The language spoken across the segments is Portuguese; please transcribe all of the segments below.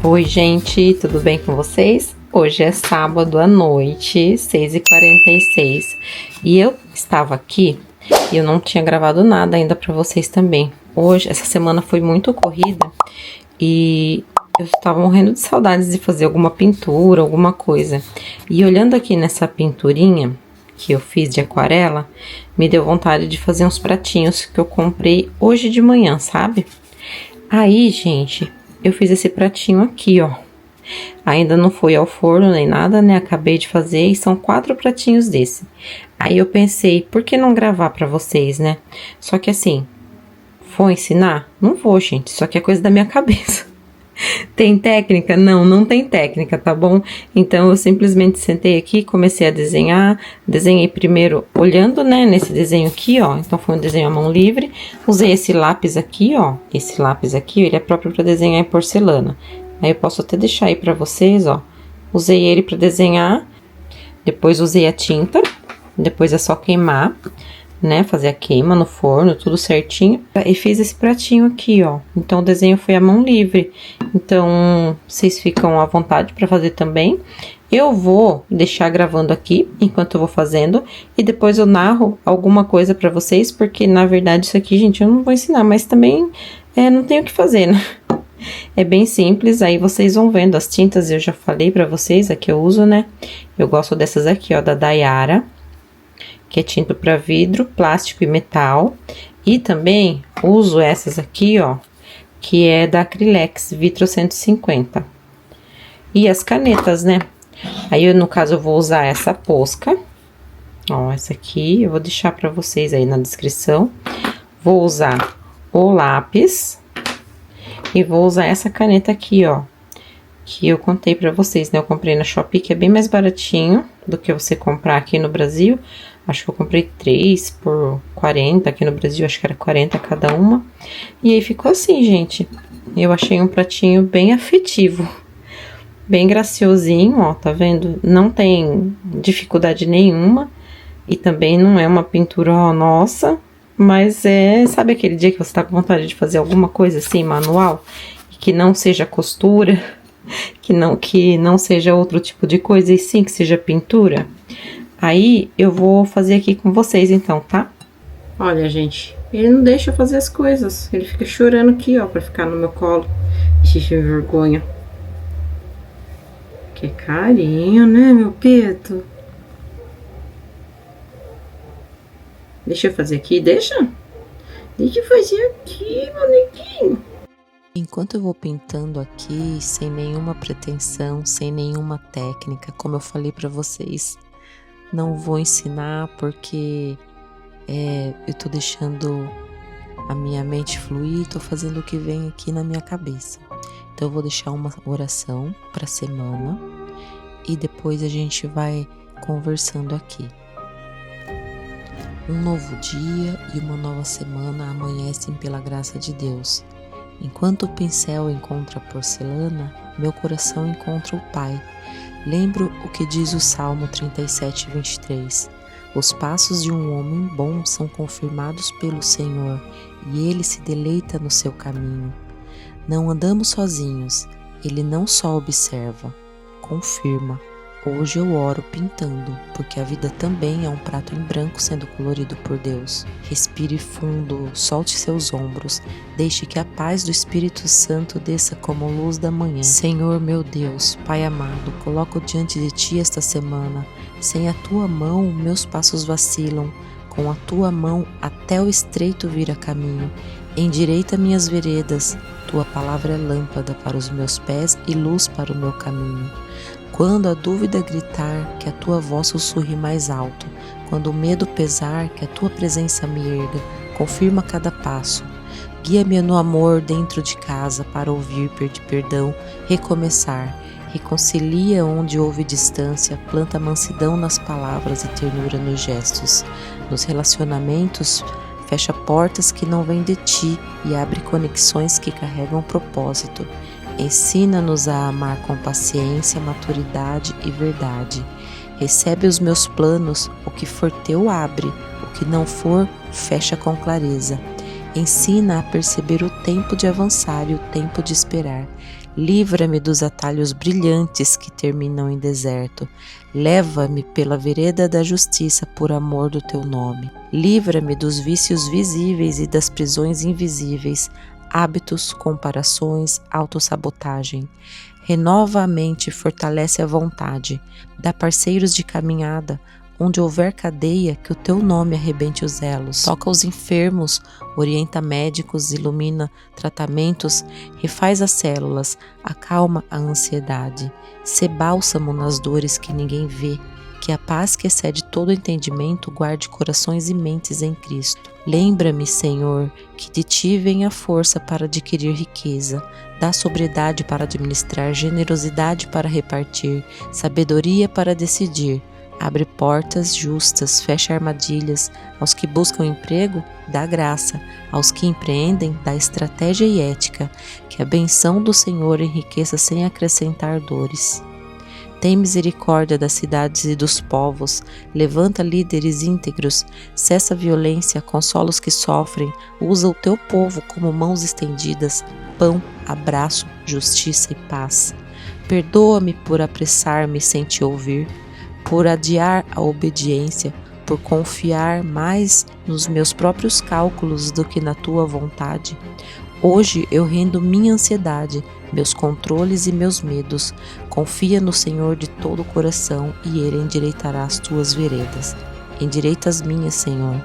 Oi, gente, tudo bem com vocês? Hoje é sábado à noite, 6h46, e eu estava aqui e eu não tinha gravado nada ainda para vocês também. Hoje, essa semana foi muito corrida e eu estava morrendo de saudades de fazer alguma pintura, alguma coisa. E olhando aqui nessa pinturinha que eu fiz de aquarela, me deu vontade de fazer uns pratinhos que eu comprei hoje de manhã, sabe? Aí, gente, eu fiz esse pratinho aqui, ó. Ainda não foi ao forno nem nada, né? Acabei de fazer e são 4 pratinhos desse. Aí eu pensei, por que não gravar pra vocês, né? Só que assim, vou ensinar? Não vou, gente. Isso aqui é coisa da minha cabeça. Tem técnica? Não, não tem técnica, tá bom? Então eu simplesmente sentei aqui e comecei a desenhar. Desenhei primeiro olhando, né, nesse desenho aqui, ó. Então foi um desenho à mão livre. Usei esse lápis aqui, ó. Esse lápis aqui, ele é próprio para desenhar em porcelana. Aí eu posso até deixar aí pra vocês, ó. Usei ele para desenhar. Depois usei a tinta. Depois é só queimar, né, fazer a queima no forno, tudo certinho. E fiz esse pratinho aqui, ó. Então, o desenho foi à mão livre. Então, vocês ficam à vontade para fazer também. Eu vou deixar gravando aqui, enquanto eu vou fazendo. E depois eu narro alguma coisa para vocês, porque, na verdade, isso aqui, gente, eu não vou ensinar. Mas também, não tenho o que fazer, né? É bem simples, aí vocês vão vendo. As tintas eu já falei para vocês, a que eu uso, né? Eu gosto dessas aqui, ó, da Daiara, que é tinta para vidro, plástico e metal. E também uso essas aqui, ó, que é da Acrylex Vitro 150. E as canetas, né? Aí, no caso, eu vou usar essa posca. Ó, essa aqui, eu vou deixar para vocês aí na descrição. Vou usar o lápis. E vou usar essa caneta aqui, ó, que eu contei pra vocês, né? Eu comprei na Shopee, que é bem mais baratinho do que você comprar aqui no Brasil. Acho que eu comprei 3 por 40, aqui no Brasil acho que era 40 cada uma. E aí ficou assim, gente. Eu achei um pratinho bem afetivo, bem graciosinho, ó, tá vendo? Não tem dificuldade nenhuma. E também não é uma pintura, ó, nossa... Mas sabe aquele dia que você tá com vontade de fazer alguma coisa assim, manual? Que não seja costura, que não seja outro tipo de coisa, e sim que seja pintura? Aí, eu vou fazer aqui com vocês então, tá? Olha, gente, ele não deixa eu fazer as coisas. Ele fica chorando aqui, ó, pra ficar no meu colo. Que vergonha. Que carinho, né, meu peto? Deixa eu fazer aqui, deixa eu fazer aqui, meu neguinho. Enquanto eu vou pintando aqui, sem nenhuma pretensão, sem nenhuma técnica, como eu falei pra vocês, não vou ensinar porque eu tô deixando a minha mente fluir, tô fazendo o que vem aqui na minha cabeça. Então eu vou deixar uma oração pra semana e depois a gente vai conversando aqui. Um novo dia e uma nova semana amanhecem pela graça de Deus. Enquanto o pincel encontra a porcelana, meu coração encontra o Pai. Lembro o que diz o Salmo 37:23. Os passos de um homem bom são confirmados pelo Senhor, e ele se deleita no seu caminho. Não andamos sozinhos, ele não só observa, confirma. Hoje eu oro pintando, porque a vida também é um prato em branco sendo colorido por Deus. Respire fundo, solte seus ombros, deixe que a paz do Espírito Santo desça como luz da manhã. Senhor meu Deus, Pai amado, coloco diante de Ti esta semana. Sem a Tua mão, meus passos vacilam. Com a Tua mão, até o estreito vira caminho. Endireita minhas veredas. Tua palavra é lâmpada para os meus pés e luz para o meu caminho. Quando a dúvida gritar, que a Tua voz sussurre mais alto. Quando o medo pesar, que a Tua presença me erga. Confirma cada passo. Guia-me no amor dentro de casa para ouvir, pedir perdão, recomeçar. Reconcilia onde houve distância, planta mansidão nas palavras e ternura nos gestos. Nos relacionamentos, fecha portas que não vêm de Ti e abre conexões que carregam propósito. Ensina-nos a amar com paciência, maturidade e verdade. Recebe os meus planos, o que for teu abre, o que não for, fecha com clareza. Ensina a perceber o tempo de avançar e o tempo de esperar. Livra-me dos atalhos brilhantes que terminam em deserto. Leva-me pela vereda da justiça por amor do teu nome. Livra-me dos vícios visíveis e das prisões invisíveis, hábitos, comparações, autossabotagem. Renova a mente e fortalece a vontade. Dá parceiros de caminhada. Onde houver cadeia, que o teu nome arrebente os elos. Toca os enfermos, orienta médicos, ilumina tratamentos, refaz as células, acalma a ansiedade. Sê bálsamo nas dores que ninguém vê, que a paz que excede todo entendimento guarde corações e mentes em Cristo. Lembra-me, Senhor, que de ti vem a força para adquirir riqueza. Dá sobriedade para administrar, generosidade para repartir, sabedoria para decidir. Abre portas justas, fecha armadilhas. Aos que buscam emprego, dá graça. Aos que empreendem, dá estratégia e ética. Que a benção do Senhor enriqueça sem acrescentar dores. Tem misericórdia das cidades e dos povos. Levanta líderes íntegros. Cessa a violência, consola os que sofrem. Usa o teu povo como mãos estendidas. Pão, abraço, justiça e paz. Perdoa-me por apressar-me sem te ouvir, por adiar a obediência, por confiar mais nos meus próprios cálculos do que na tua vontade. Hoje eu rendo minha ansiedade, meus controles e meus medos. Confia no Senhor de todo o coração e Ele endireitará as tuas veredas. Endireita as minhas, Senhor.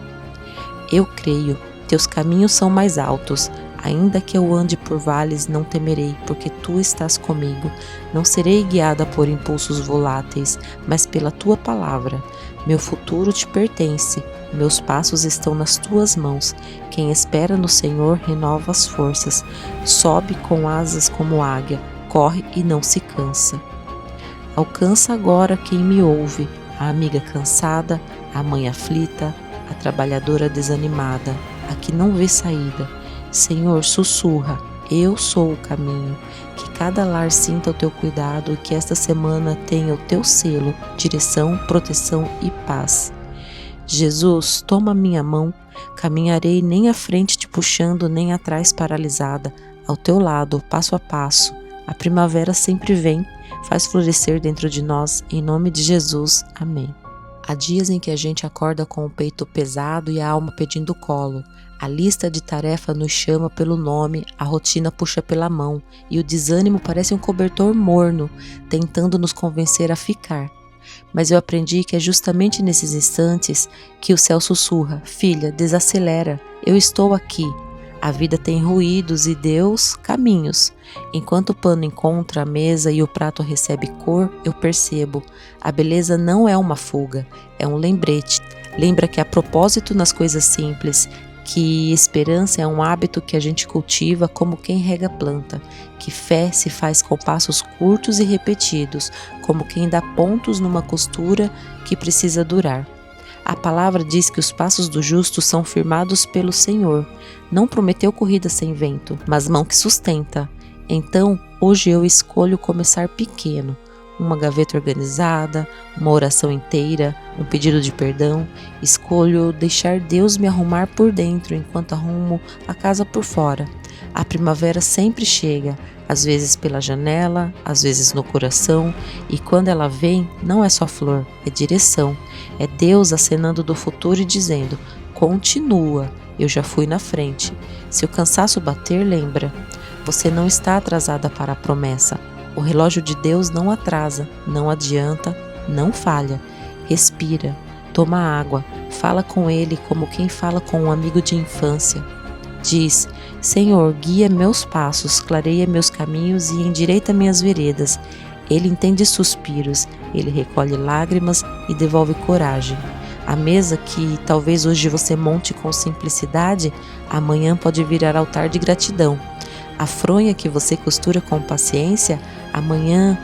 Eu creio, teus caminhos são mais altos. Ainda que eu ande por vales, não temerei, porque tu estás comigo. Não serei guiada por impulsos voláteis, mas pela tua palavra. Meu futuro te pertence, meus passos estão nas tuas mãos. Quem espera no Senhor renova as forças, sobe com asas como águia, corre e não se cansa. Alcança agora quem me ouve, a amiga cansada, a mãe aflita, a trabalhadora desanimada, a que não vê saída. Senhor, sussurra, eu sou o caminho, que cada lar sinta o teu cuidado e que esta semana tenha o teu selo, direção, proteção e paz. Jesus, toma minha mão, caminharei nem à frente te puxando, nem atrás paralisada, ao teu lado, passo a passo. A primavera sempre vem, faz florescer dentro de nós, em nome de Jesus, amém. Há dias em que a gente acorda com o peito pesado e a alma pedindo colo. A lista de tarefa nos chama pelo nome, a rotina puxa pela mão e o desânimo parece um cobertor morno, tentando nos convencer a ficar. Mas eu aprendi que é justamente nesses instantes que o céu sussurra: filha, desacelera, eu estou aqui. A vida tem ruídos e Deus, caminhos. Enquanto o pano encontra a mesa e o prato recebe cor, eu percebo. A beleza não é uma fuga, é um lembrete. Lembra que há propósito nas coisas simples, que esperança é um hábito que a gente cultiva como quem rega planta, que fé se faz com passos curtos e repetidos, como quem dá pontos numa costura que precisa durar. A palavra diz que os passos do justo são firmados pelo Senhor. Não prometeu corrida sem vento, mas mão que sustenta. Então, hoje eu escolho começar pequeno. Uma gaveta organizada, uma oração inteira, um pedido de perdão. Escolho deixar Deus me arrumar por dentro enquanto arrumo a casa por fora. A primavera sempre chega, às vezes pela janela, às vezes no coração, e quando ela vem, não é só flor, é direção. É Deus acenando do futuro e dizendo: continua, eu já fui na frente. Se o cansaço bater, lembra, você não está atrasada para a promessa. O relógio de Deus não atrasa, não adianta, não falha. Respira, toma água, fala com Ele como quem fala com um amigo de infância. Diz: Senhor, guia meus passos, clareia meus caminhos e endireita minhas veredas. Ele entende suspiros, Ele recolhe lágrimas e devolve coragem. A mesa que talvez hoje você monte com simplicidade, amanhã pode virar altar de gratidão. A fronha que você costura com paciência, amanhã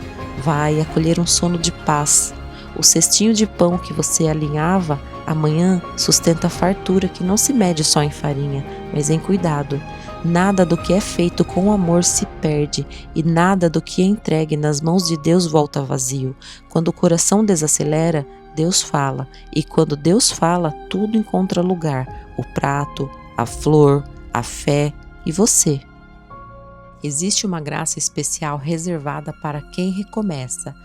vai acolher um sono de paz. O cestinho de pão que você alinhava, amanhã sustenta a fartura que não se mede só em farinha, mas em cuidado. Nada do que é feito com amor se perde e nada do que é entregue nas mãos de Deus volta vazio. Quando o coração desacelera, Deus fala, e quando Deus fala, tudo encontra lugar: o prato, a flor, a fé e você. Existe uma graça especial reservada para quem recomeça.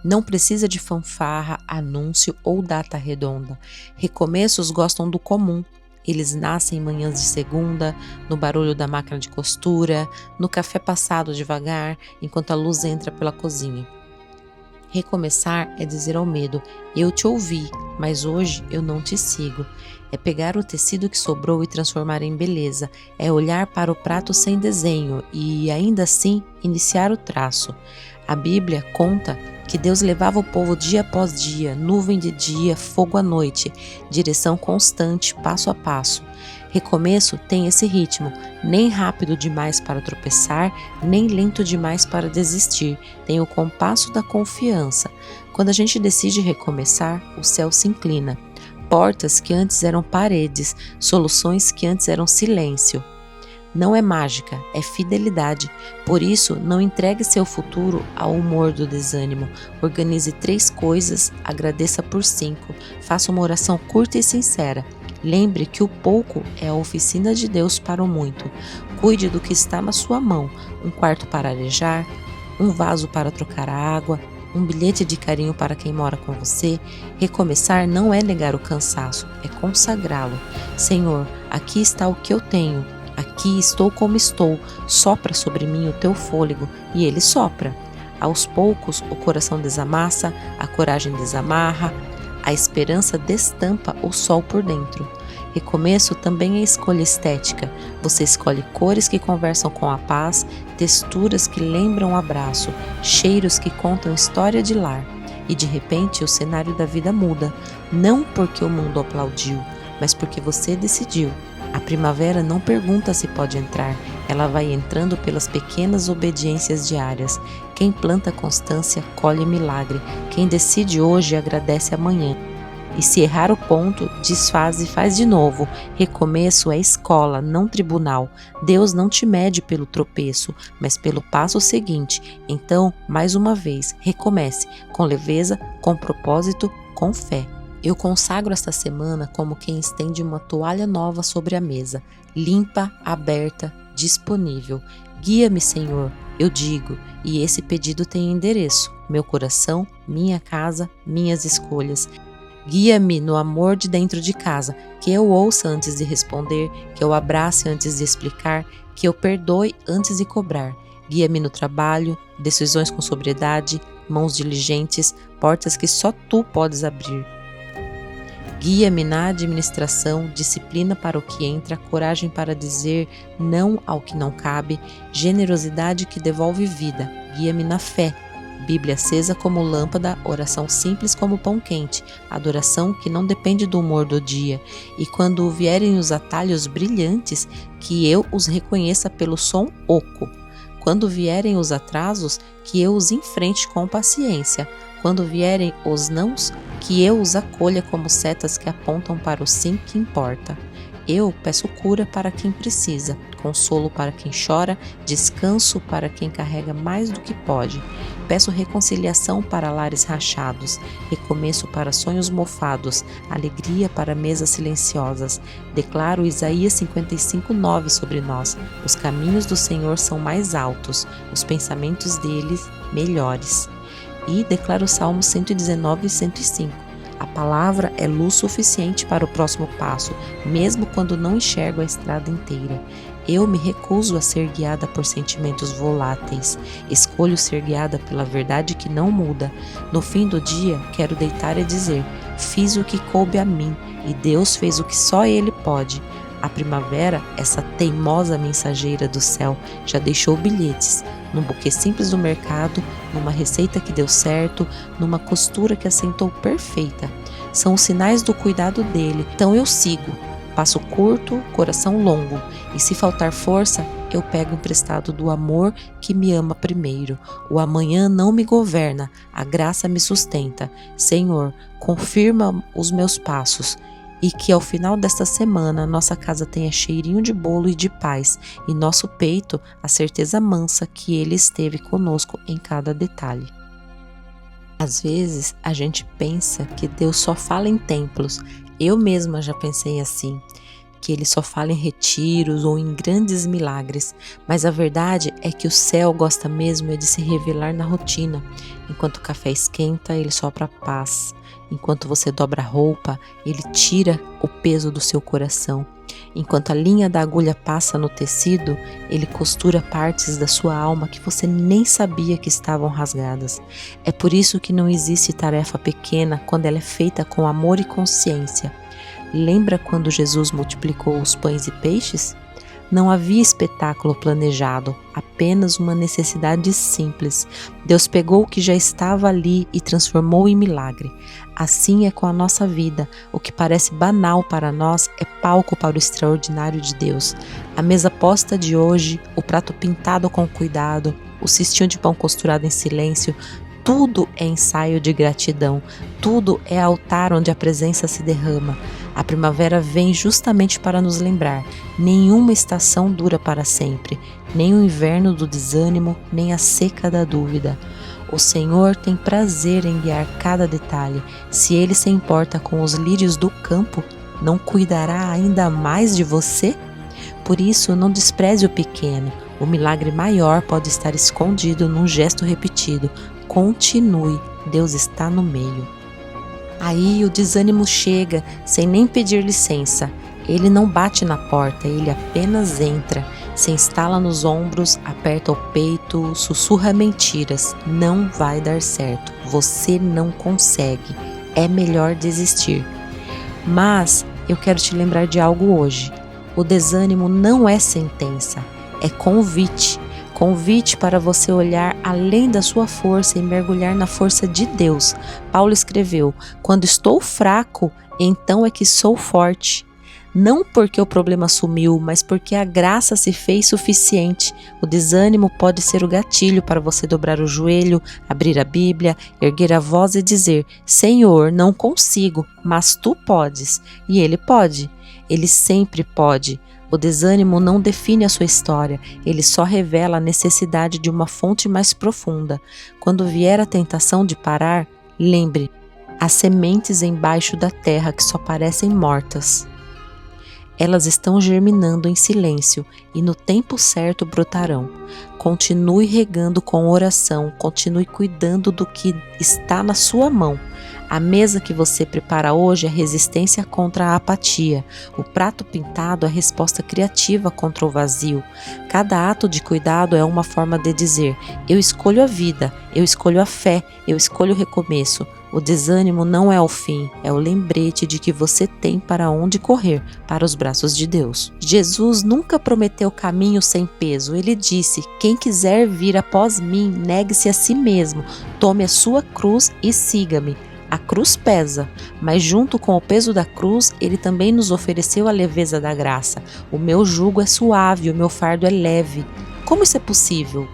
Não precisa de fanfarra, anúncio ou data redonda. Recomeços gostam do comum. Eles nascem em manhãs de segunda, no barulho da máquina de costura, no café passado devagar, enquanto a luz entra pela cozinha. Recomeçar é dizer ao medo: eu te ouvi, mas hoje eu não te sigo. É pegar o tecido que sobrou e transformar em beleza. É olhar para o prato sem desenho e, ainda assim, iniciar o traço. A Bíblia conta que Deus levava o povo dia após dia, nuvem de dia, fogo à noite, direção constante, passo a passo. Recomeço tem esse ritmo, nem rápido demais para tropeçar, nem lento demais para desistir. Tem o compasso da confiança. Quando a gente decide recomeçar, o céu se inclina. Portas que antes eram paredes, soluções que antes eram silêncio. Não é mágica, é fidelidade. Por isso, não entregue seu futuro ao humor do desânimo. Organize 3 coisas, agradeça por 5. Faça uma oração curta e sincera. Lembre que o pouco é a oficina de Deus para o muito. Cuide do que está na sua mão. Um quarto para arejar, um vaso para trocar a água, um bilhete de carinho para quem mora com você. Recomeçar não é negar o cansaço, é consagrá-lo. Senhor, aqui está o que eu tenho. Aqui estou como estou, sopra sobre mim o teu fôlego, e ele sopra. Aos poucos o coração desamassa, a coragem desamarra, a esperança destampa o sol por dentro. Recomeço também é escolha estética. Você escolhe cores que conversam com a paz, texturas que lembram o abraço, cheiros que contam história de lar. E de repente o cenário da vida muda, não porque o mundo aplaudiu, mas porque você decidiu. A primavera não pergunta se pode entrar, ela vai entrando pelas pequenas obediências diárias. Quem planta constância, colhe milagre. Quem decide hoje, agradece amanhã. E se errar o ponto, desfaz e faz de novo. Recomeço é escola, não tribunal. Deus não te mede pelo tropeço, mas pelo passo seguinte. Então, mais uma vez, recomece, com leveza, com propósito, com fé. Eu consagro esta semana como quem estende uma toalha nova sobre a mesa, limpa, aberta, disponível. Guia-me, Senhor, eu digo, e esse pedido tem endereço: meu coração, minha casa, minhas escolhas. Guia-me no amor de dentro de casa, que eu ouça antes de responder, que eu abrace antes de explicar, que eu perdoe antes de cobrar. Guia-me no trabalho, decisões com sobriedade, mãos diligentes, portas que só tu podes abrir. Guia-me na administração, disciplina para o que entra, coragem para dizer não ao que não cabe, generosidade que devolve vida. Guia-me na fé, Bíblia acesa como lâmpada, oração simples como pão quente, adoração que não depende do humor do dia. E quando vierem os atalhos brilhantes, que eu os reconheça pelo som oco. Quando vierem os atrasos, que eu os enfrente com paciência. Quando vierem os nãos, que eu os acolha como setas que apontam para o sim que importa. Eu peço cura para quem precisa, consolo para quem chora, descanso para quem carrega mais do que pode. Peço reconciliação para lares rachados, recomeço para sonhos mofados, alegria para mesas silenciosas. Declaro Isaías 55:9 sobre nós. Os caminhos do Senhor são mais altos, os pensamentos deles melhores. E declaro o Salmo 119 e 105. A palavra é luz suficiente para o próximo passo, mesmo quando não enxergo a estrada inteira. Eu me recuso a ser guiada por sentimentos voláteis. Escolho ser guiada pela verdade que não muda. No fim do dia, quero deitar e dizer: fiz o que coube a mim, e Deus fez o que só Ele pode. A primavera, essa teimosa mensageira do céu, já deixou bilhetes, num buquê simples do mercado, numa receita que deu certo, numa costura que assentou perfeita. São os sinais do cuidado dele, então eu sigo. Passo curto, coração longo, e se faltar força, eu pego emprestado do amor que me ama primeiro. O amanhã não me governa, a graça me sustenta. Senhor, confirma os meus passos. E que ao final desta semana nossa casa tenha cheirinho de bolo e de paz, e nosso peito a certeza mansa que Ele esteve conosco em cada detalhe. Às vezes a gente pensa que Deus só fala em templos. Eu mesma já pensei assim. que ele só fala em retiros ou em grandes milagres, mas a verdade é que o céu gosta mesmo de se revelar na rotina. Enquanto o café esquenta, ele sopra a paz. Enquanto você dobra a roupa, ele tira o peso do seu coração. Enquanto a linha da agulha passa no tecido, ele costura partes da sua alma que você nem sabia que estavam rasgadas. É por isso que não existe tarefa pequena quando ela é feita com amor e consciência. Lembra quando Jesus multiplicou os pães e peixes? Não havia espetáculo planejado, apenas uma necessidade simples. Deus pegou o que já estava ali e transformou em milagre. Assim é com a nossa vida. O que parece banal para nós é palco para o extraordinário de Deus. A mesa posta de hoje, o prato pintado com cuidado, o cestinho de pão costurado em silêncio, tudo é ensaio de gratidão, tudo é altar onde a presença se derrama. A primavera vem justamente para nos lembrar: nenhuma estação dura para sempre, nem o inverno do desânimo, nem a seca da dúvida. O Senhor tem prazer em guiar cada detalhe. Se Ele se importa com os lírios do campo, não cuidará ainda mais de você? Por isso, não despreze o pequeno. O milagre maior pode estar escondido num gesto repetido. Continue, Deus está no meio. Aí o desânimo chega sem nem pedir licença. Ele não bate na porta, ele apenas entra, se instala nos ombros, aperta o peito, sussurra mentiras. Não vai dar certo, você não consegue, é melhor desistir. Mas eu quero te lembrar de algo hoje. O desânimo não é sentença, é convite. Convite para você olhar além da sua força e mergulhar na força de Deus. Paulo escreveu: quando estou fraco, então é que sou forte. Não porque o problema sumiu, mas porque a graça se fez suficiente. O desânimo pode ser o gatilho para você dobrar o joelho, abrir a Bíblia, erguer a voz e dizer: Senhor, não consigo, mas Tu podes. E Ele pode. Ele sempre pode. O desânimo não define a sua história, ele só revela a necessidade de uma fonte mais profunda. Quando vier a tentação de parar, lembre: há sementes embaixo da terra que só parecem mortas. Elas estão germinando em silêncio e no tempo certo brotarão. Continue regando com oração, continue cuidando do que está na sua mão. A mesa que você prepara hoje é resistência contra a apatia. O prato pintado é resposta criativa contra o vazio. Cada ato de cuidado é uma forma de dizer: eu escolho a vida, eu escolho a fé, eu escolho o recomeço. O desânimo não é o fim, é o lembrete de que você tem para onde correr, para os braços de Deus. Jesus nunca prometeu caminho sem peso. Ele disse: quem quiser vir após mim, negue-se a si mesmo, tome a sua cruz e siga-me. A cruz pesa, mas junto com o peso da cruz, ele também nos ofereceu a leveza da graça. O meu jugo é suave, o meu fardo é leve. Como isso é possível?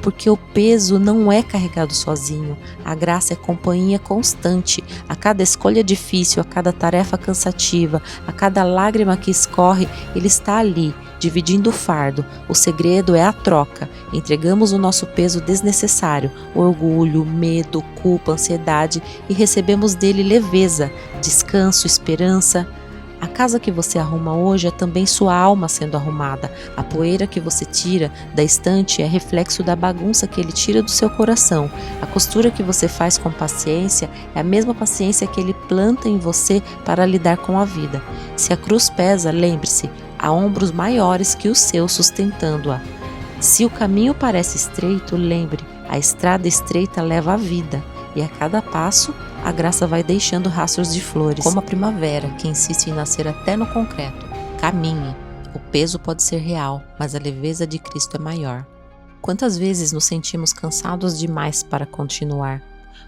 Porque o peso não é carregado sozinho. A graça é companhia constante. A cada escolha difícil, a cada tarefa cansativa, a cada lágrima que escorre, Ele está ali, dividindo o fardo. O segredo é a troca. Entregamos o nosso peso desnecessário, orgulho, medo, culpa, ansiedade, e recebemos dele leveza, descanso, esperança. A casa que você arruma hoje é também sua alma sendo arrumada. A poeira que você tira da estante é reflexo da bagunça que ele tira do seu coração. A costura que você faz com paciência é a mesma paciência que ele planta em você para lidar com a vida. Se a cruz pesa, lembre-se, há ombros maiores que o seu sustentando-a. Se o caminho parece estreito, lembre, a estrada estreita leva à vida. E a cada passo, a graça vai deixando rastros de flores, como a primavera, que insiste em nascer até no concreto. Caminhe. O peso pode ser real, mas a leveza de Cristo é maior. Quantas vezes nos sentimos cansados demais para continuar?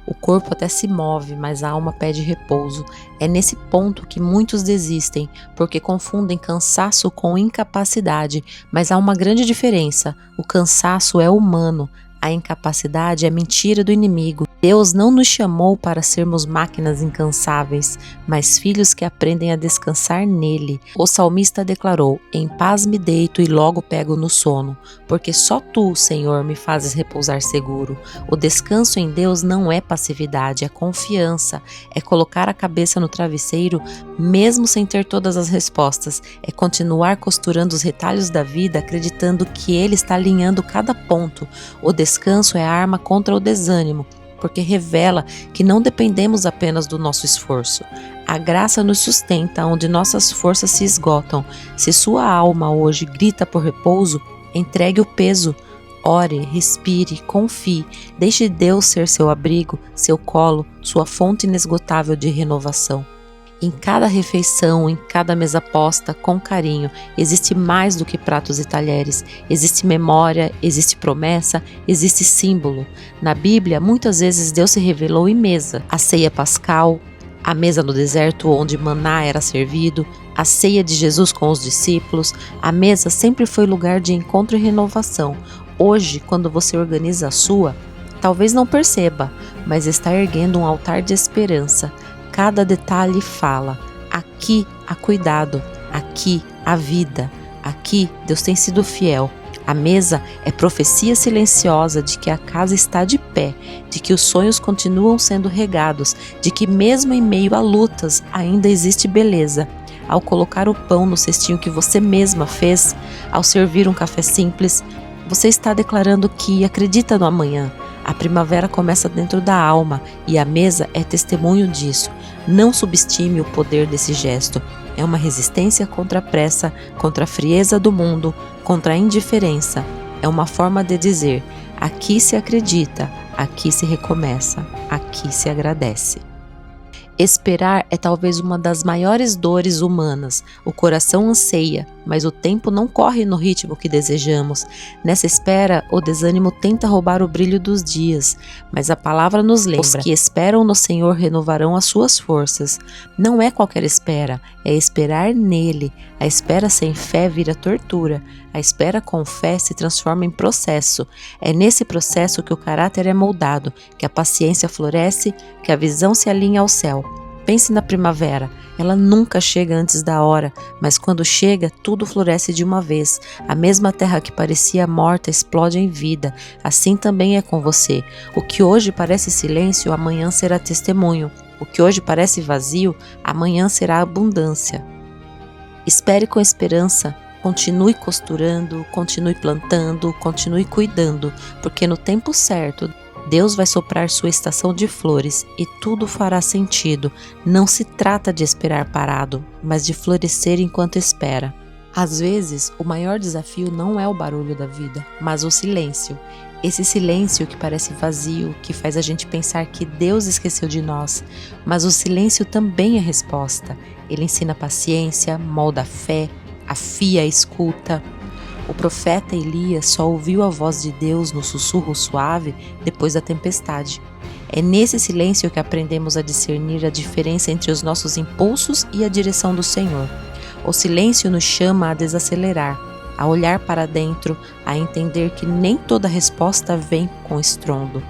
O corpo até se move, mas a alma pede repouso. É nesse ponto que muitos desistem, porque confundem cansaço com incapacidade. Mas há uma grande diferença. O cansaço é humano, a incapacidade é mentira do inimigo. Deus não nos chamou para sermos máquinas incansáveis, mas filhos que aprendem a descansar nele. O salmista declarou: em paz me deito e logo pego no sono, porque só tu, Senhor, me fazes repousar seguro. O descanso em Deus não é passividade, é confiança, é colocar a cabeça no travesseiro mesmo sem ter todas as respostas, é continuar costurando os retalhos da vida acreditando que Ele está alinhando cada ponto. O descanso é a arma contra o desânimo, porque revela que não dependemos apenas do nosso esforço. A graça nos sustenta onde nossas forças se esgotam. Se sua alma hoje grita por repouso, entregue o peso. Ore, respire, confie, deixe Deus ser seu abrigo, seu colo, sua fonte inesgotável de renovação. Em cada refeição, em cada mesa posta, com carinho, existe mais do que pratos e talheres. Existe memória, existe promessa, existe símbolo. Na Bíblia, muitas vezes Deus se revelou em mesa. A ceia pascal, a mesa no deserto onde maná era servido, a ceia de Jesus com os discípulos. A mesa sempre foi lugar de encontro e renovação. Hoje, quando você organiza a sua, talvez não perceba, mas está erguendo um altar de esperança. Cada detalhe fala: aqui há cuidado, aqui há vida, aqui Deus tem sido fiel. A mesa é profecia silenciosa de que a casa está de pé, de que os sonhos continuam sendo regados, de que mesmo em meio a lutas ainda existe beleza. Ao colocar o pão no cestinho que você mesma fez, ao servir um café simples, você está declarando que acredita no amanhã. A primavera começa dentro da alma e a mesa é testemunho disso. Não subestime o poder desse gesto. É uma resistência contra a pressa, contra a frieza do mundo, contra a indiferença. É uma forma de dizer: aqui se acredita, aqui se recomeça, aqui se agradece. Esperar é talvez uma das maiores dores humanas. O coração anseia, mas o tempo não corre no ritmo que desejamos. Nessa espera, o desânimo tenta roubar o brilho dos dias, mas a palavra nos lembra: os que esperam no Senhor renovarão as suas forças. Não é qualquer espera, é esperar nele. A espera sem fé vira tortura. A espera com fé se transforma em processo. É nesse processo que o caráter é moldado, que a paciência floresce, que a visão se alinha ao céu. Pense na primavera. Ela nunca chega antes da hora, mas quando chega, tudo floresce de uma vez. A mesma terra que parecia morta explode em vida. Assim também é com você. O que hoje parece silêncio, amanhã será testemunho. O que hoje parece vazio, amanhã será abundância. Espere com esperança. Continue costurando, continue plantando, continue cuidando, porque no tempo certo, Deus vai soprar sua estação de flores e tudo fará sentido. Não se trata de esperar parado, mas de florescer enquanto espera. Às vezes, o maior desafio não é o barulho da vida, mas o silêncio. Esse silêncio que parece vazio, que faz a gente pensar que Deus esqueceu de nós. Mas o silêncio também é resposta. Ele ensina paciência, molda a fé, afia a escuta. O profeta Elias só ouviu a voz de Deus no sussurro suave depois da tempestade. É nesse silêncio que aprendemos a discernir a diferença entre os nossos impulsos e a direção do Senhor. O silêncio nos chama a desacelerar, a olhar para dentro, a entender que nem toda resposta vem com estrondo.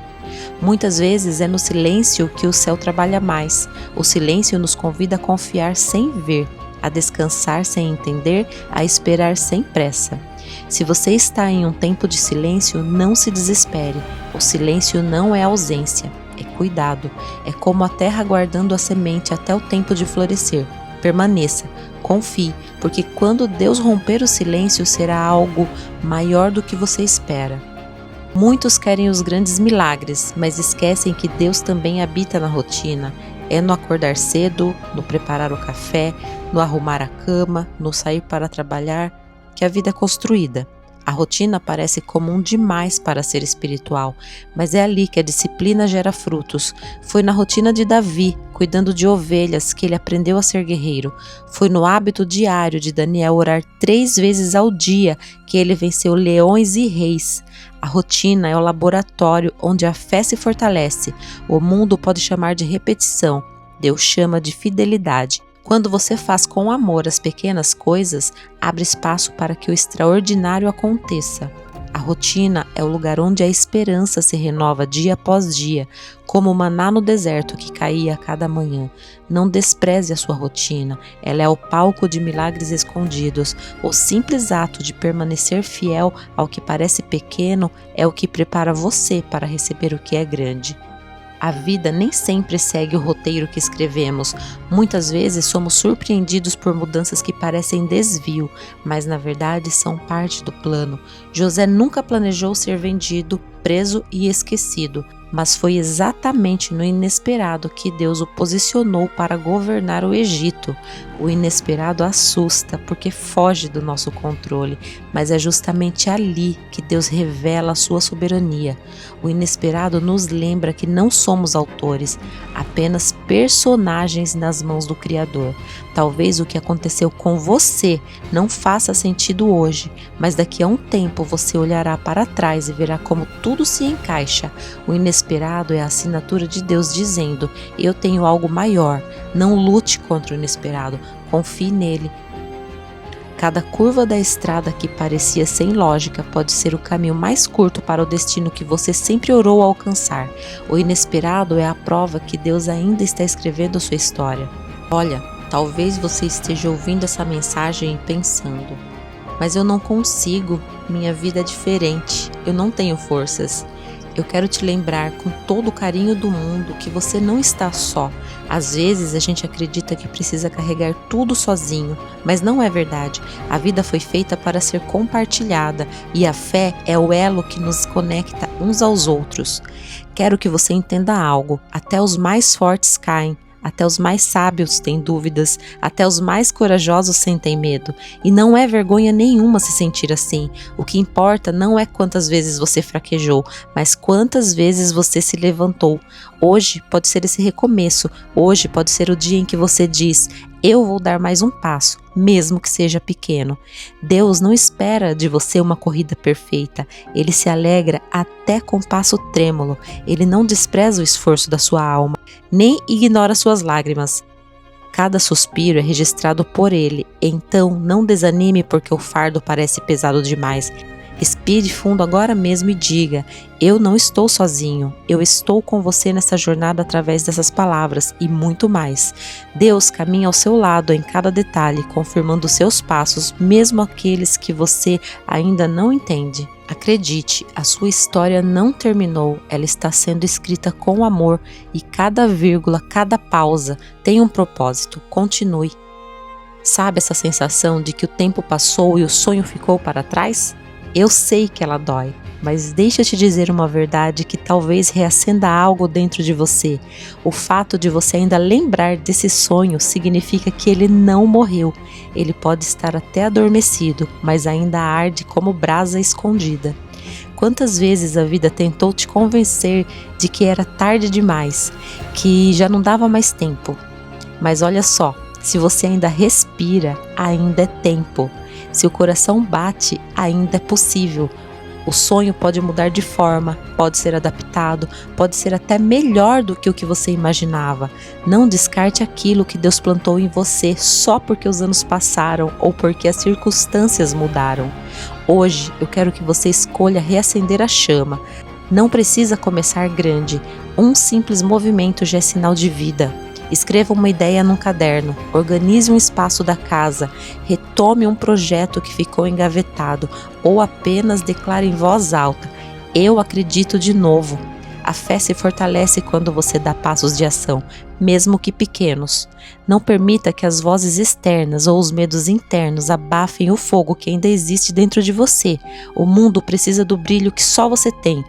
Muitas vezes é no silêncio que o céu trabalha mais. O silêncio nos convida a confiar sem ver, a descansar sem entender, a esperar sem pressa. Se você está em um tempo de silêncio, não se desespere. O silêncio não é ausência, é cuidado. É como a terra guardando a semente até o tempo de florescer. Permaneça, confie, porque quando Deus romper o silêncio, será algo maior do que você espera. Muitos querem os grandes milagres, mas esquecem que Deus também habita na rotina. É no acordar cedo, no preparar o café, no arrumar a cama, no sair para trabalhar, que a vida é construída. A rotina parece comum demais para ser espiritual, mas é ali que a disciplina gera frutos. Foi na rotina de Davi, cuidando de ovelhas, que ele aprendeu a ser guerreiro. Foi no hábito diário de Daniel orar 3 vezes ao dia que ele venceu leões e reis. A rotina é o laboratório onde a fé se fortalece. O mundo pode chamar de repetição, Deus chama de fidelidade. Quando você faz com amor as pequenas coisas, abre espaço para que o extraordinário aconteça. A rotina é o lugar onde a esperança se renova dia após dia, como o maná no deserto que caía a cada manhã. Não despreze a sua rotina, ela é o palco de milagres escondidos. O simples ato de permanecer fiel ao que parece pequeno é o que prepara você para receber o que é grande. A vida nem sempre segue o roteiro que escrevemos. Muitas vezes somos surpreendidos por mudanças que parecem desvio, mas na verdade são parte do plano. José nunca planejou ser vendido, preso e esquecido, mas foi exatamente no inesperado que Deus o posicionou para governar o Egito. O inesperado assusta porque foge do nosso controle, mas é justamente ali que Deus revela a sua soberania. O inesperado nos lembra que não somos autores, apenas personagens nas mãos do Criador. Talvez o que aconteceu com você não faça sentido hoje, mas daqui a um tempo você olhará para trás e verá como tudo se encaixa. O inesperado é a assinatura de Deus dizendo: eu tenho algo maior. Não lute contra o inesperado, confie nele. Cada curva da estrada que parecia sem lógica pode ser o caminho mais curto para o destino que você sempre orou alcançar. O inesperado é a prova que Deus ainda está escrevendo a sua história. Olha, talvez você esteja ouvindo essa mensagem e pensando: mas eu não consigo, minha vida é diferente, eu não tenho forças. Eu quero te lembrar com todo o carinho do mundo que você não está só. Às vezes a gente acredita que precisa carregar tudo sozinho, mas não é verdade. A vida foi feita para ser compartilhada e a fé é o elo que nos conecta uns aos outros. Quero que você entenda algo: até os mais fortes caem. Até os mais sábios têm dúvidas, até os mais corajosos sentem medo. E não é vergonha nenhuma se sentir assim. O que importa não é quantas vezes você fraquejou, mas quantas vezes você se levantou. Hoje pode ser esse recomeço, hoje pode ser o dia em que você diz: eu vou dar mais um passo, mesmo que seja pequeno. Deus não espera de você uma corrida perfeita, Ele se alegra até com passo trêmulo. Ele não despreza o esforço da sua alma, nem ignora suas lágrimas. Cada suspiro é registrado por Ele, então não desanime porque o fardo parece pesado demais. Respire fundo agora mesmo e diga: eu não estou sozinho, eu estou com você nessa jornada através dessas palavras e muito mais. Deus caminha ao seu lado em cada detalhe, confirmando seus passos, mesmo aqueles que você ainda não entende. Acredite, a sua história não terminou, ela está sendo escrita com amor e cada vírgula, cada pausa tem um propósito. Continue. Sabe essa sensação de que o tempo passou e o sonho ficou para trás? Eu sei que ela dói, mas deixa eu te dizer uma verdade que talvez reacenda algo dentro de você. O fato de você ainda lembrar desse sonho significa que ele não morreu. Ele pode estar até adormecido, mas ainda arde como brasa escondida. Quantas vezes a vida tentou te convencer de que era tarde demais, que já não dava mais tempo. Mas olha só, se você ainda respira, ainda é tempo. Se o coração bate, ainda é possível. O sonho pode mudar de forma, pode ser adaptado, pode ser até melhor do que o que você imaginava. Não descarte aquilo que Deus plantou em você só porque os anos passaram ou porque as circunstâncias mudaram. Hoje eu quero que você escolha reacender a chama. Não precisa começar grande. Um simples movimento já é sinal de vida. Escreva uma ideia num caderno, organize um espaço da casa, retome um projeto que ficou engavetado ou apenas declare em voz alta: eu acredito de novo. A fé se fortalece quando você dá passos de ação, mesmo que pequenos. Não permita que as vozes externas ou os medos internos abafem o fogo que ainda existe dentro de você. O mundo precisa do brilho que só você tem.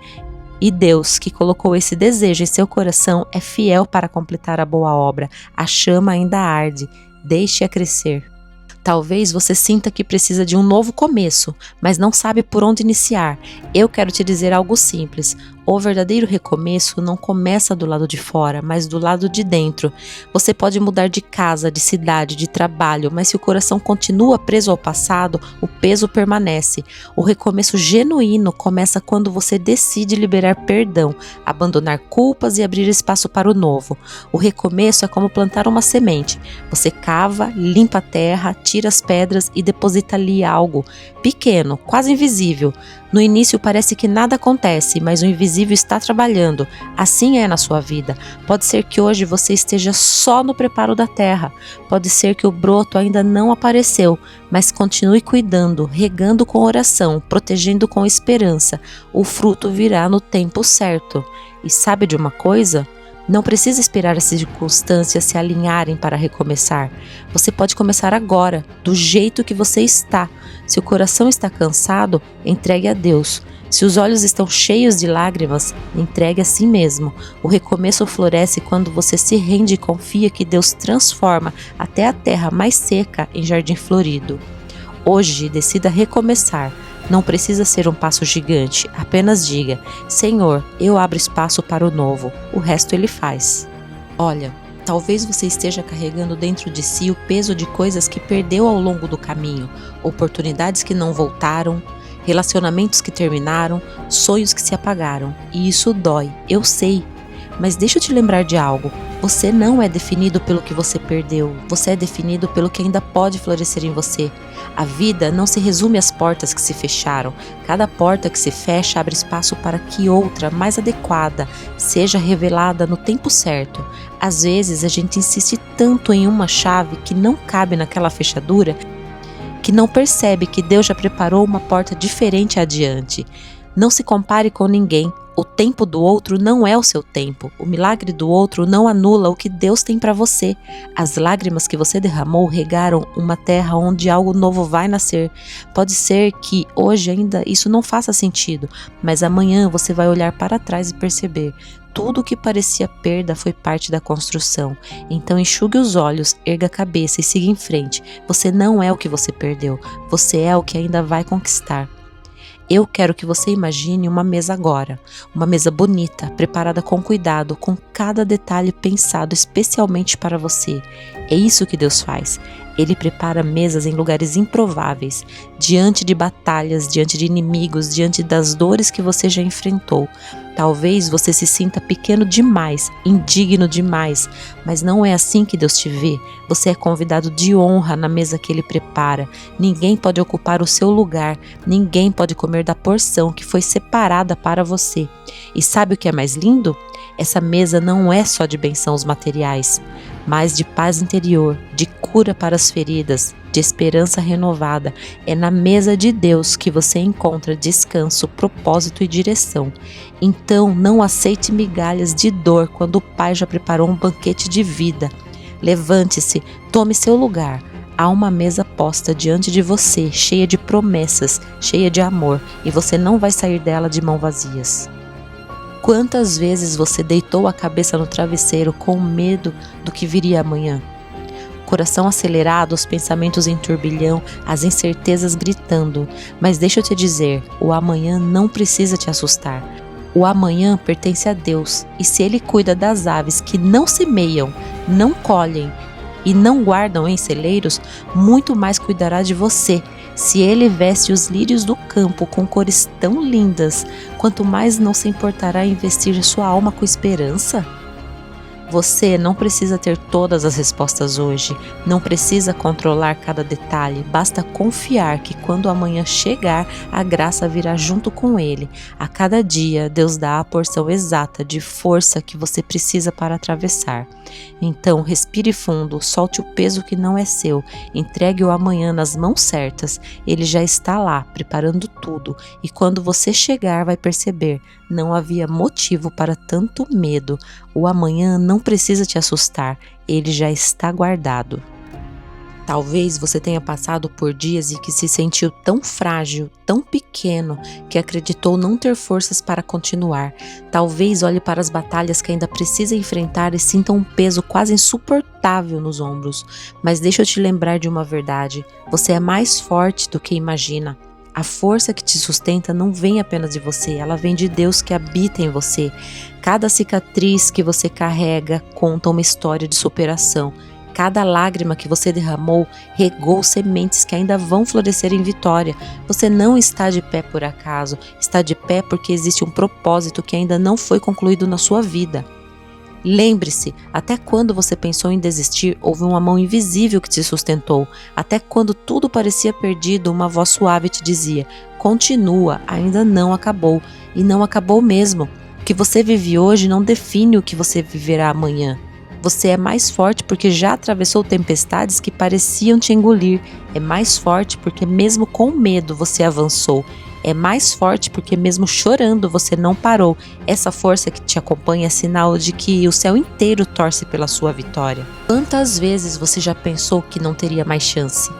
E Deus, que colocou esse desejo em seu coração, é fiel para completar a boa obra. A chama ainda arde. Deixe-a crescer. Talvez você sinta que precisa de um novo começo, mas não sabe por onde iniciar. Eu quero te dizer algo simples. O verdadeiro recomeço não começa do lado de fora, mas do lado de dentro. Você pode mudar de casa, de cidade, de trabalho, mas se o coração continua preso ao passado, o peso permanece. O recomeço genuíno começa quando você decide liberar perdão, abandonar culpas e abrir espaço para o novo. O recomeço é como plantar uma semente. Você cava, limpa a terra, tira as pedras e deposita ali algo. pequeno, quase invisível. No início parece que nada acontece, mas o invisível está trabalhando. Assim é na sua vida. Pode ser que hoje você esteja só no preparo da terra. Pode ser que o broto ainda não apareceu, mas continue cuidando, regando com oração, protegendo com esperança. O fruto virá no tempo certo. E sabe de uma coisa? Não precisa esperar as circunstâncias se alinharem para recomeçar. Você pode começar agora, do jeito que você está. Se o coração está cansado, entregue a Deus. Se os olhos estão cheios de lágrimas, entregue a si mesmo. O recomeço floresce quando você se rende e confia que Deus transforma até a terra mais seca em jardim florido. Hoje, decida recomeçar. Não precisa ser um passo gigante, apenas diga: Senhor, eu abro espaço para o novo, o resto Ele faz. Olha, talvez você esteja carregando dentro de si o peso de coisas que perdeu ao longo do caminho, oportunidades que não voltaram, relacionamentos que terminaram, sonhos que se apagaram, e isso dói, eu sei. Mas deixa eu te lembrar de algo. Você não é definido pelo que você perdeu. Você é definido pelo que ainda pode florescer em você. A vida não se resume às portas que se fecharam. Cada porta que se fecha abre espaço para que outra, mais adequada, seja revelada no tempo certo. Às vezes a gente insiste tanto em uma chave que não cabe naquela fechadura que não percebe que Deus já preparou uma porta diferente adiante. Não se compare com ninguém. O tempo do outro não é o seu tempo. O milagre do outro não anula o que Deus tem para você. As lágrimas que você derramou regaram uma terra onde algo novo vai nascer. Pode ser que hoje ainda isso não faça sentido, mas amanhã você vai olhar para trás e perceber: tudo o que parecia perda foi parte da construção. Então enxugue os olhos, erga a cabeça e siga em frente. Você não é o que você perdeu. Você é o que ainda vai conquistar. Eu quero que você imagine uma mesa agora, uma mesa bonita, preparada com cuidado, com cada detalhe pensado especialmente para você. É isso que Deus faz. Ele prepara mesas em lugares improváveis, diante de batalhas, diante de inimigos, diante das dores que você já enfrentou. Talvez você se sinta pequeno demais, indigno demais, mas não é assim que Deus te vê. Você é convidado de honra na mesa que Ele prepara. Ninguém pode ocupar o seu lugar, ninguém pode comer da porção que foi separada para você. E sabe o que é mais lindo? Essa mesa não é só de bênçãos materiais, mas de paz interior, de cura para as feridas, de esperança renovada. É na mesa de Deus que você encontra descanso, propósito e direção. Então, não aceite migalhas de dor quando o Pai já preparou um banquete de vida. Levante-se, tome seu lugar. Há uma mesa posta diante de você, cheia de promessas, cheia de amor, e você não vai sair dela de mãos vazias. Quantas vezes você deitou a cabeça no travesseiro com medo do que viria amanhã? Coração acelerado, os pensamentos em turbilhão, as incertezas gritando. Mas deixa eu te dizer, o amanhã não precisa te assustar. O amanhã pertence a Deus, e se Ele cuida das aves que não semeiam, não colhem e não guardam em celeiros, muito mais cuidará de você. Se Ele veste os lírios do campo com cores tão lindas, quanto mais não se importará em investir sua alma com esperança? Você não precisa ter todas as respostas hoje, não precisa controlar cada detalhe, basta confiar que quando amanhã chegar, a graça virá junto com ele. A cada dia, Deus dá a porção exata de força que você precisa para atravessar. Então, respire fundo, solte o peso que não é seu, entregue o amanhã nas mãos certas. Ele já está lá, preparando tudo, e quando você chegar, vai perceber, não havia motivo para tanto medo. O amanhã não precisa te assustar, ele já está guardado. Talvez você tenha passado por dias em que se sentiu tão frágil, tão pequeno, que acreditou não ter forças para continuar. Talvez olhe para as batalhas que ainda precisa enfrentar e sinta um peso quase insuportável nos ombros. Mas deixa eu te lembrar de uma verdade: você é mais forte do que imagina. A força que te sustenta não vem apenas de você, ela vem de Deus que habita em você. Cada cicatriz que você carrega conta uma história de superação. Cada lágrima que você derramou regou sementes que ainda vão florescer em vitória. Você não está de pé por acaso, está de pé porque existe um propósito que ainda não foi concluído na sua vida. Lembre-se, até quando você pensou em desistir, houve uma mão invisível que te sustentou. Até quando tudo parecia perdido, uma voz suave te dizia: continua, ainda não acabou. E não acabou mesmo. O que você vive hoje não define o que você viverá amanhã. Você é mais forte porque já atravessou tempestades que pareciam te engolir. É mais forte porque mesmo com medo você avançou. É mais forte porque mesmo chorando você não parou. Essa força que te acompanha é sinal de que o céu inteiro torce pela sua vitória. Quantas vezes você já pensou que não teria mais chance?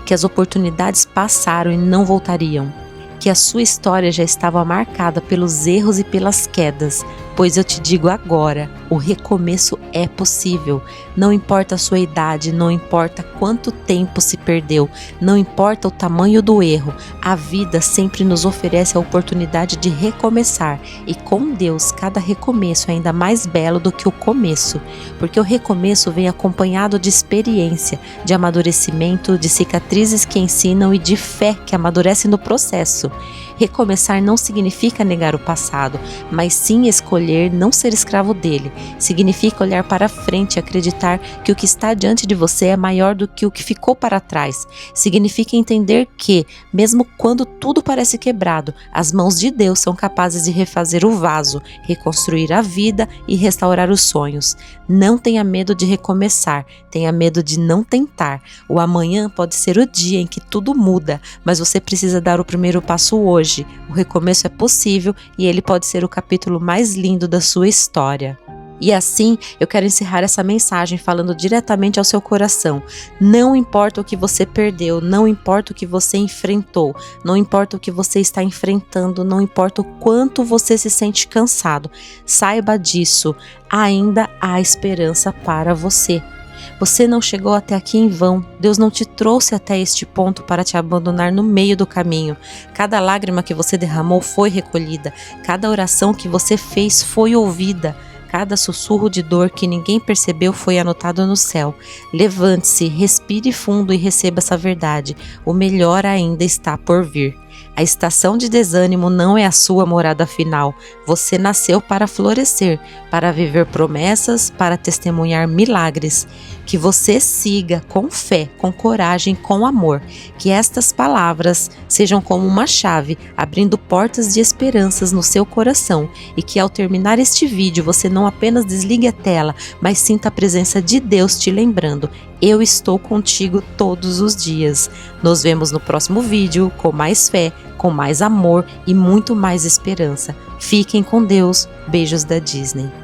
Que as oportunidades passaram e não voltariam? Que a sua história já estava marcada pelos erros e pelas quedas? Pois eu te digo agora, o recomeço é possível. Não importa a sua idade, não importa quanto tempo se perdeu, não importa o tamanho do erro, a vida sempre nos oferece a oportunidade de recomeçar. E com Deus, cada recomeço é ainda mais belo do que o começo, porque o recomeço vem acompanhado de experiência, de amadurecimento, de cicatrizes que ensinam e de fé que amadurece no processo. Recomeçar não significa negar o passado, mas sim escolher não ser escravo dele. Significa olhar para frente e acreditar que o que está diante de você é maior do que o que ficou para trás. Significa entender que, mesmo quando tudo parece quebrado, as mãos de Deus são capazes de refazer o vaso, reconstruir a vida e restaurar os sonhos. Não tenha medo de recomeçar, tenha medo de não tentar. O amanhã pode ser o dia em que tudo muda, mas você precisa dar o primeiro passo hoje. O recomeço é possível e ele pode ser o capítulo mais lindo da sua história. E assim, eu quero encerrar essa mensagem falando diretamente ao seu coração. Não importa o que você perdeu, não importa o que você enfrentou, não importa o que você está enfrentando, não importa o quanto você se sente cansado. Saiba disso, ainda há esperança para você. Você não chegou até aqui em vão. Deus não te trouxe até este ponto para te abandonar no meio do caminho. Cada lágrima que você derramou foi recolhida. Cada oração que você fez foi ouvida. Cada sussurro de dor que ninguém percebeu foi anotado no céu. Levante-se, respire fundo e receba essa verdade. O melhor ainda está por vir. A estação de desânimo não é a sua morada final. Você nasceu para florescer, para viver promessas, para testemunhar milagres. Que você siga com fé, com coragem, com amor. Que estas palavras sejam como uma chave, abrindo portas de esperanças no seu coração. E que ao terminar este vídeo você não apenas desligue a tela, mas sinta a presença de Deus te lembrando: eu estou contigo todos os dias. Nos vemos no próximo vídeo com mais fé, com mais amor e muito mais esperança. Fiquem com Deus. Beijos da Disney.